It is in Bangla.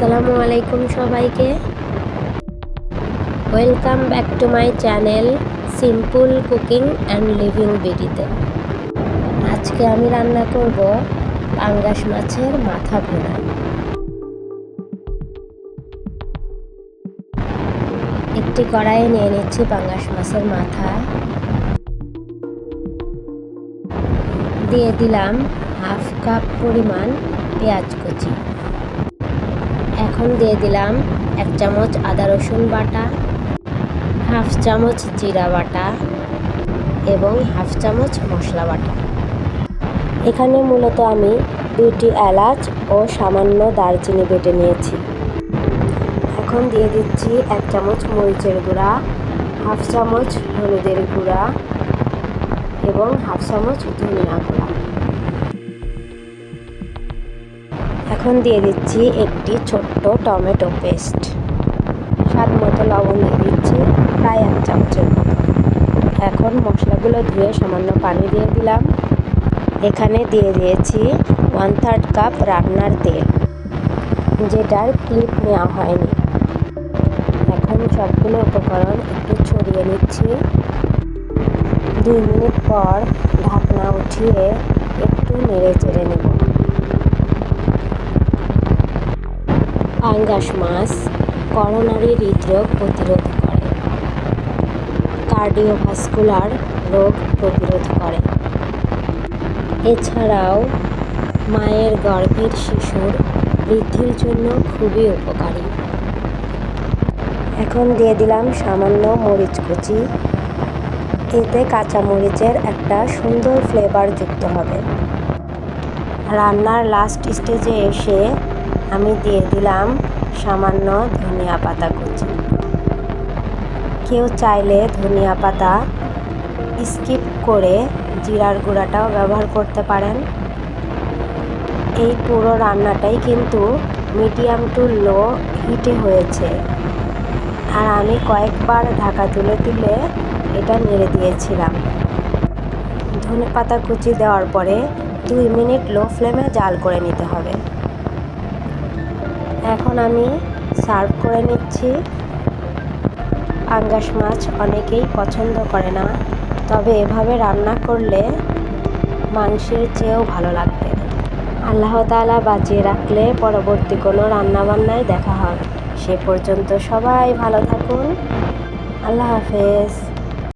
আসসালামু আলাইকুম সবাইকে। Welcome back to my channel simple cooking and living বিডিতে। আজকে আমি রান্না করব পাঙ্গাস মাছের মাথা ভুনা। একটি কড়াইয়ে নিয়ে নিচ্ছি পাঙ্গাস মাছের মাথা, দিয়ে দিলাম হাফ কাপ পরিমাণ পেঁয়াজ কুচি। এখন দিয়ে দিলাম 1 চামচ আদা রসুন বাটা, হাফ চামচ জিরা বাটা এবং হাফ চামচ মশলা বাটা। এখানে মূলত আমি 2টি এলাচ ও সামান্য দারচিনি বেটে নিয়েছি। এখন দিয়ে দিচ্ছি 1 চামচ মরিচের গুঁড়া, হাফ চামচ হলুদের গুঁড়া এবং হাফ চামচ ধনিয়া গুঁড়া। এখন দিয়ে দিচ্ছি একটি ছোট্ট টমেটো পেস্ট, স্বাদ মতো লবণ দিয়ে দিচ্ছি প্রায় 1 চামচের মতো। এখন মশলাগুলো ধুয়ে সামান্য পানি দিয়ে দিলাম। এখানে দিয়ে দিয়েছি 1/3 কাপ রান্নার তেল, যেটার ক্লিপ নেওয়া হয়নি। এখন সবগুলো উপকরণ একটু ছড়িয়ে নিচ্ছি। 2 মিনিট পর ঢাকনা উঠিয়ে একটু নেড়ে চেড়ে নেব। পাঙ্গাস মাছ করোনারি হৃদরোগ প্রতিরোধ করে, কার্ডিওভাস্কুলার রোগ প্রতিরোধ করে। এছাড়াও মায়ের গর্ভের শিশুর বৃদ্ধির জন্য খুবই উপকারী। এখন দিয়ে দিলাম সামান্য মরিচ কুচি, এতে কাঁচা মরিচের একটা সুন্দর ফ্লেভার যুক্ত হবে। রান্নার লাস্ট স্টেজে এসে আমি দিয়ে দিলাম সামান্য ধনিয়া পাতা কুচি। কেউ চাইলে ধনিয়া পাতা স্কিপ করে জিরার গুঁড়াটাও ব্যবহার করতে পারেন। এই পুরো রান্নাটাই কিন্তু মিডিয়াম টু লো হিটে হয়েছে, আর আমি কয়েকবার ঢাকা তুলে তুলে এটা নেড়ে দিয়েছিলাম। ধনেপাতা কুচি দেওয়ার পরে 2 মিনিট লো ফ্লেমে জাল করে নিতে হবে। এখন আমি সার্ভ করে নিচ্ছি। পাঙ্গাস মাছ অনেকেই পছন্দ করে না, তবে এভাবে রান্না করলে মাংসের চেয়েও ভালো লাগবে। আল্লাহ তাআলা বাঁচিয়ে রাখলে পরবর্তী কোনো রান্নাবান্নায় দেখা হবে। সে পর্যন্ত সবাই ভালো থাকুন। আল্লাহ হাফেজ।